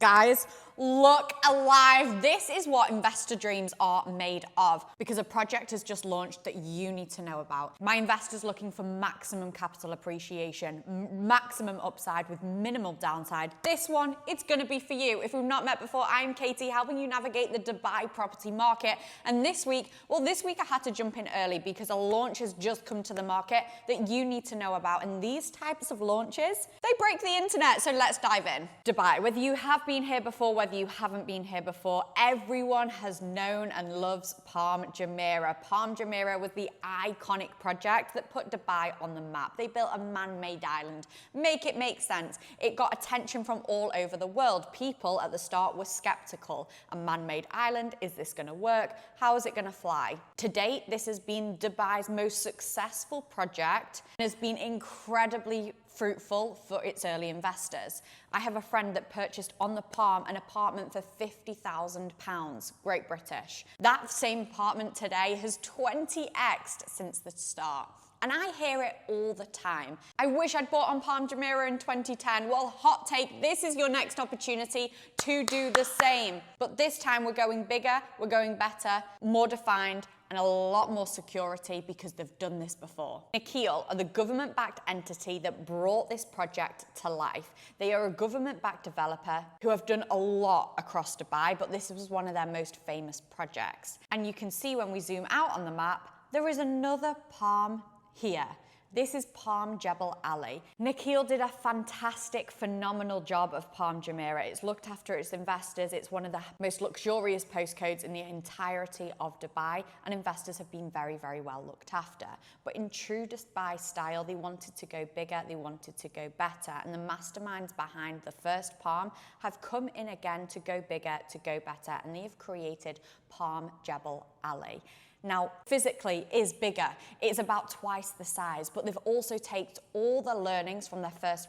Guys, look alive. This is what investor dreams are made of, because a project has just launched that you need to know about. My investor's looking for maximum capital appreciation, maximum upside with minimal downside. This one, it's gonna be for you. If we've not met before, I'm Katie, helping you navigate the Dubai property market. And this week I had to jump in early because a launch has just come to the market that you need to know about. And these types of launches, they break the internet. So let's dive in. Dubai, whether you have been here before, whether you haven't been here before, everyone has known and loves Palm Jumeirah. Palm Jumeirah was the iconic project that put Dubai on the map. They built a man-made island. Make it make sense. It got attention from all over the world. People at the start were skeptical. A man-made island, is this gonna work? How is it gonna fly? To date, this has been Dubai's most successful project and has been incredibly fruitful for its early investors. I have a friend that purchased on the Palm an apartment for £50,000, Great British. That same apartment today has 20x'd since the start. And I hear it all the time. I wish I'd bought on Palm Jumeirah in 2010. Well, hot take, this is your next opportunity to do the same. But this time we're going bigger, we're going better, more defined, and a lot more security because they've done this before. Nikhil are the government-backed entity that brought this project to life. They are a government-backed developer who have done a lot across Dubai, but this was one of their most famous projects. And you can see when we zoom out on the map, there is another Palm here. This is Palm Jebel Ali. Nikhil did a fantastic, phenomenal job of Palm Jumeirah. It's looked after its investors. It's one of the most luxurious postcodes in the entirety of Dubai, and investors have been very, very well looked after. But in true Dubai style, they wanted to go bigger, they wanted to go better, and the masterminds behind the first Palm have come in again to go bigger, to go better, and they have created Palm Jebel Ali. Now, physically is bigger. It's about twice the size, but they've also taken all the learnings from their first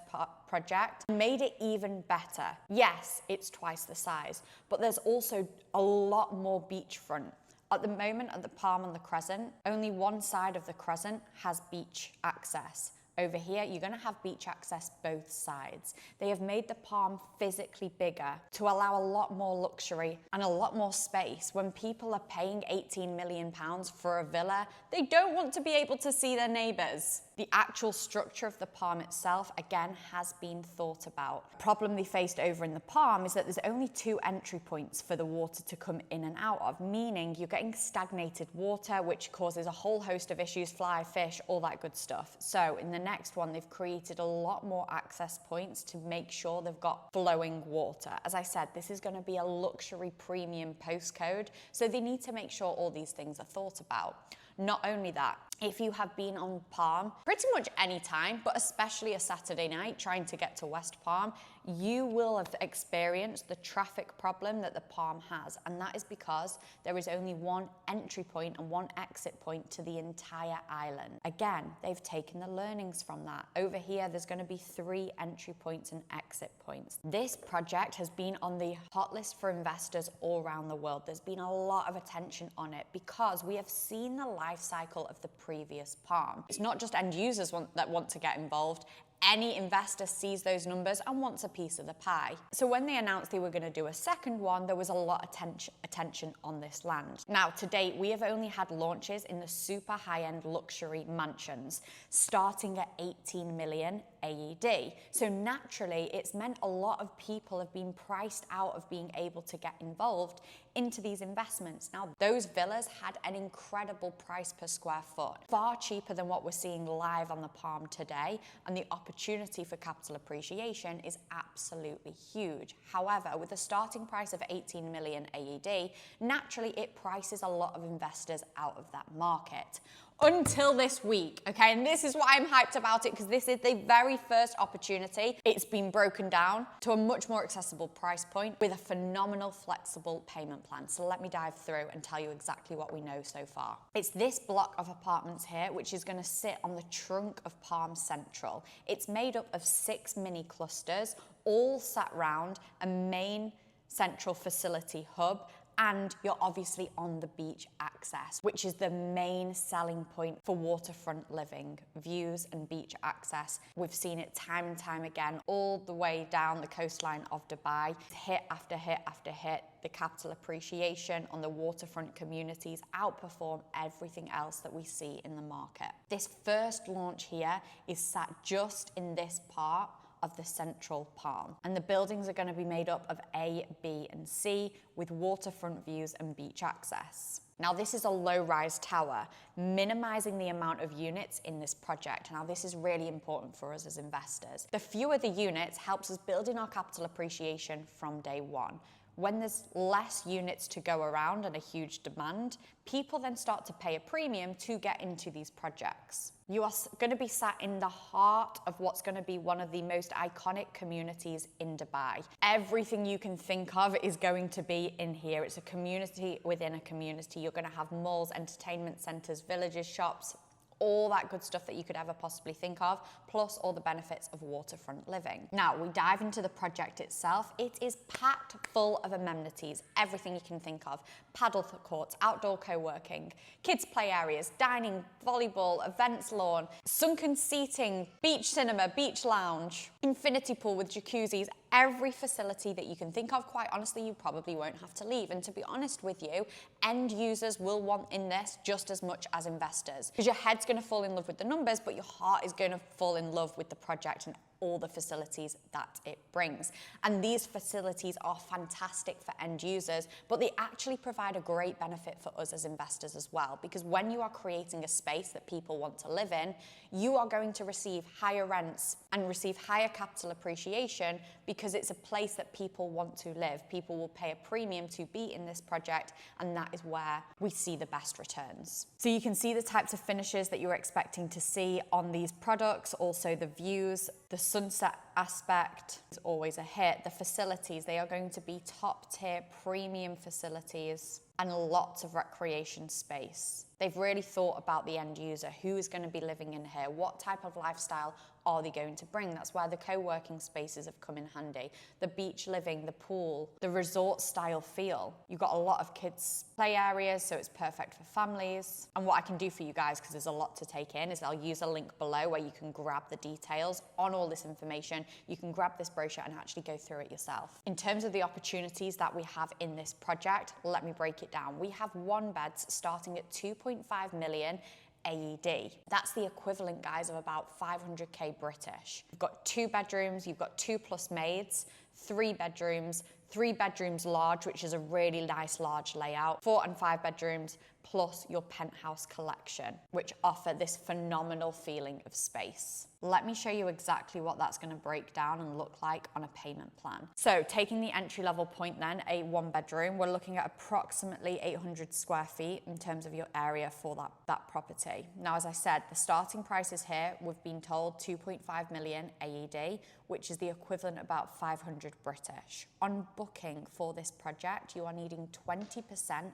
project and made it even better. Yes, it's twice the size, but there's also a lot more beachfront. At the moment, at the Palm and the Crescent, only one side of the Crescent has beach access. Over here, you're going to have beach access both sides. They have made the Palm physically bigger to allow a lot more luxury and a lot more space. When people are paying £18 million for a villa, they don't want to be able to see their neighbours. The actual structure of the Palm itself, again, has been thought about. The problem they faced over in the Palm is that there's only 2 entry points for the water to come in and out of, meaning you're getting stagnated water, which causes a whole host of issues, fly, fish, all that good stuff. So in the next one, they've created a lot more access points to make sure they've got flowing water. As I said, this is going to be a luxury premium postcode, so they need to make sure all these things are thought about. Not only that, if you have been on Palm pretty much any time, but especially a Saturday night trying to get to West Palm, you will have experienced the traffic problem that the Palm has. And that is because there is only one entry point and one exit point to the entire island. Again, they've taken the learnings from that. Over here, there's going to be 3 entry points and exit points. This project has been on the hot list for investors all around the world. There's been a lot of attention on it because we have seen the life cycle of the previous Palm. It's not just end users that want to get involved. Any investor sees those numbers and wants a piece of the pie. So when they announced they were going to do a second one, there was a lot of attention on this land. Now, to date, we have only had launches in the super high-end luxury mansions, starting at 18 million AED. So naturally, it's meant a lot of people have been priced out of being able to get involved into these investments. Now, those villas had an incredible price per square foot, far cheaper than what we're seeing live on the Palm today, and the opportunity for capital appreciation is absolutely huge. However, with a starting price of 18 million AED, naturally it prices a lot of investors out of that market. Until this week, okay? And this is why I'm hyped about it, because this is the very first opportunity. It's been broken down to a much more accessible price point with a phenomenal flexible payment plan. So let me dive through and tell you exactly what we know so far. It's this block of apartments here, which is going to sit on the trunk of Palm Central. It's made up of 6 mini clusters, all sat round a main central facility hub and you're obviously on the beach access, which is the main selling point for waterfront living. Views and beach access. We've seen it time and time again, all the way down the coastline of Dubai. Hit after hit after hit. The capital appreciation on the waterfront communities outperform everything else that we see in the market. This first launch here is sat just in this part of the central palm. And the buildings are going to be made up of A, B, and C with waterfront views and beach access. Now, this is a low-rise tower, minimizing the amount of units in this project. Now, this is really important for us as investors. The fewer the units helps us build in our capital appreciation from day one. When there's less units to go around and a huge demand, people then start to pay a premium to get into these projects. You are going to be sat in the heart of what's going to be one of the most iconic communities in Dubai. Everything you can think of is going to be in here. It's a community within a community. You're going to have malls, entertainment centers, villages, shops, all that good stuff that you could ever possibly think of, plus all the benefits of waterfront living. Now, we dive into the project itself. It is packed full of amenities, everything you can think of. Paddle courts, outdoor co-working, kids play areas, dining, volleyball, events lawn, sunken seating, beach cinema, beach lounge, infinity pool with jacuzzis, every facility that you can think of. Quite honestly, you probably won't have to leave. And to be honest with you, end users will want in this just as much as investors, because your head's going to fall in love with the numbers, but your heart is going to fall in love with the project and all the facilities that it brings. And these facilities are fantastic for end users, but they actually provide a great benefit for us as investors as well, because when you are creating a space that people want to live in, you are going to receive higher rents and receive higher capital appreciation because it's a place that people want to live. People will pay a premium to be in this project, and that is where we see the best returns. So you can see the types of finishes that you're expecting to see on these products, also the views, the sunset aspect is always a hit. The facilities, they are going to be top tier premium facilities and lots of recreation space. They've really thought about the end user, who is going to be living in here, what type of lifestyle are they going to bring? That's where the co-working spaces have come in handy. The beach living, the pool, the resort style feel. You've got a lot of kids play areas, so it's perfect for families. And what I can do for you guys, because there's a lot to take in, is I'll use a link below where you can grab the details on all this information. You can grab this brochure and actually go through it yourself. In terms of the opportunities that we have in this project, let me break it down. We have one beds starting at 2.5 million AED. That's the equivalent, guys, of about 500k British. You've got 2 bedrooms, you've got 2+ maids, 3 bedrooms large, which is a really nice large layout, 4 and 5 bedrooms, plus your penthouse collection, which offer this phenomenal feeling of space. Let me show you exactly what that's going to break down and look like on a payment plan. So taking the entry level point then, a 1 bedroom, we're looking at approximately 800 square feet in terms of your area for that property. Now, as I said, the starting prices here, we've been told 2.5 million AED, which is the equivalent about 500 British. On booking for this project, you are needing 20%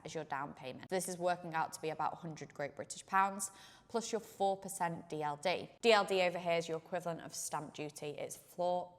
as your down payment. This is working out to be about 100 Great British pounds, plus your 4% DLD. DLD over here is your equivalent of stamp duty. It's 4%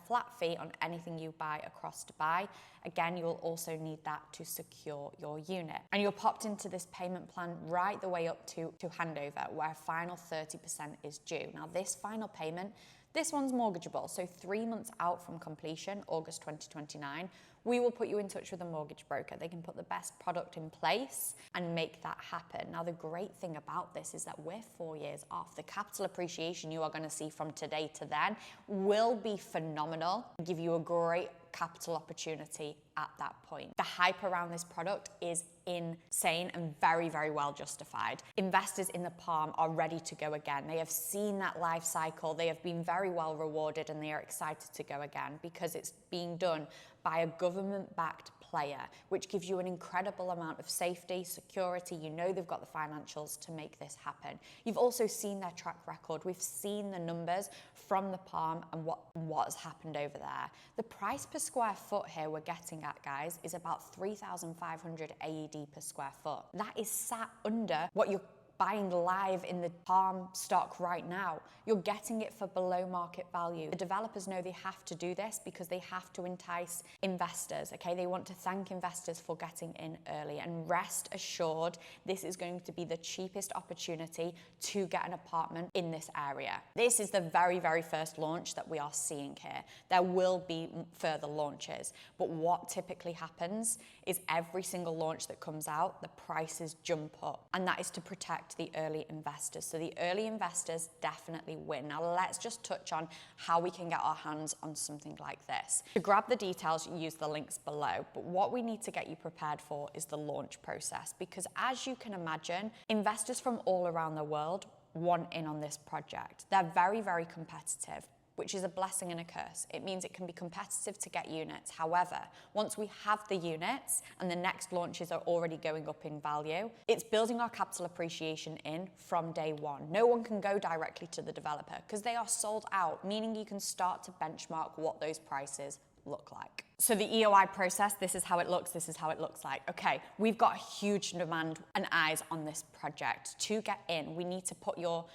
flat fee on anything you buy across Dubai. Again, you'll also need that to secure your unit. And you're popped into this payment plan right the way up to handover, where a final 30% is due. Now, this final payment, this one's mortgageable, so 3 months out from completion, August 2029, we will put you in touch with a mortgage broker. They can put the best product in place and make that happen. Now, the great thing about this is that we're 4 years off. The capital appreciation you are going to see from today to then will be phenomenal, give you a great capital opportunity at that point. The hype around this product is insane and very, very well justified. Investors in the Palm are ready to go again. They have seen that life cycle. They have been very well rewarded, and they are excited to go again because it's being done by a government-backed player, which gives you an incredible amount of safety, security. You know they've got the financials to make this happen. You've also seen their track record. We've seen the numbers from the Palm and what has happened over there. The price per square foot here we're getting at, guys, is about 3,500 AED per square foot. That is sat under what you're buying live in the Palm stock right now. You're getting it for below market value. The developers know they have to do this because they have to entice investors, okay? They want to thank investors for getting in early, and rest assured, this is going to be the cheapest opportunity to get an apartment in this area. This is the very, very first launch that we are seeing here. There will be further launches, but what typically happens is every single launch that comes out, the prices jump up, and that is to protect the early investors. So the early investors definitely win. Now let's just touch on how we can get our hands on something like this. To grab the details, use the links below, but what we need to get you prepared for is the launch process, because as you can imagine, investors from all around the world want in on this project. They're very, very competitive, which is a blessing and a curse. It means it can be competitive to get units. However, once we have the units and the next launches are already going up in value, it's building our capital appreciation in from day one. No one can go directly to the developer because they are sold out, meaning you can start to benchmark what those prices look like. So the EOI process, this is how it looks, this is how it looks like. Okay, we've got a huge demand and eyes on this project. To get in, we need to put your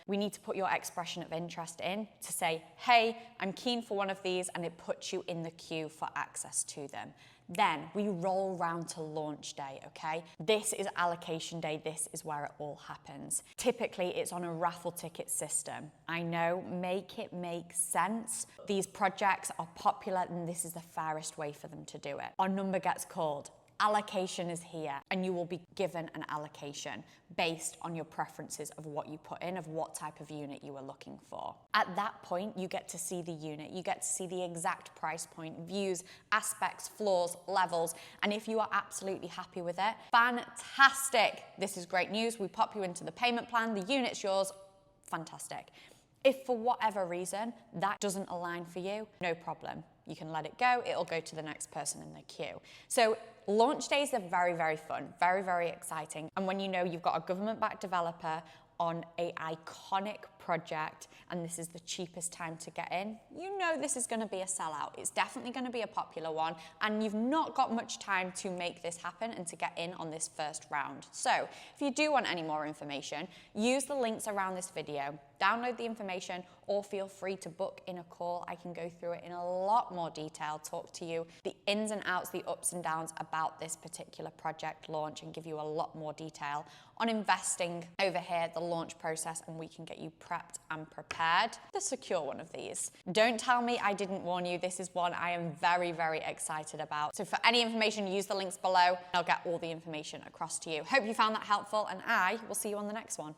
expression of interest in to say, hey, I'm keen for one of these, and it puts you in the queue for access to them. Then we roll round to launch day, okay? This is allocation day, this is where it all happens. Typically, it's on a raffle ticket system. I know, make it make sense. These projects are popular and this is the fairest way for them to do it. Our number gets called. Allocation is here, and you will be given an allocation based on your preferences of what you put in, of what type of unit you are looking for. At that point, you get to see the unit, you get to see the exact price point, views, aspects, floors, levels, and if you are absolutely happy with it, fantastic. This is great news. We pop you into the payment plan, the unit's yours, fantastic. If for whatever reason that doesn't align for you, no problem. You can let it go, it'll go to the next person in the queue. So launch days are very, very fun, very, very exciting. And when you know you've got a government-backed developer on an iconic project and this is the cheapest time to get in, you know this is going to be a sellout. It's definitely going to be a popular one, and you've not got much time to make this happen and to get in on this first round. So if you do want any more information, use the links around this video, download the information, or feel free to book in a call. I can go through it in a lot more detail, talk to you the ins and outs, the ups and downs about this particular project launch, and give you a lot more detail on investing over here, the launch process, and we can get you prepped and prepared to secure one of these. Don't tell me I didn't warn you. This is one I am very, very excited about. So for any information, use the links below. I'll get all the information across to you. Hope you found that helpful, and I will see you on the next one.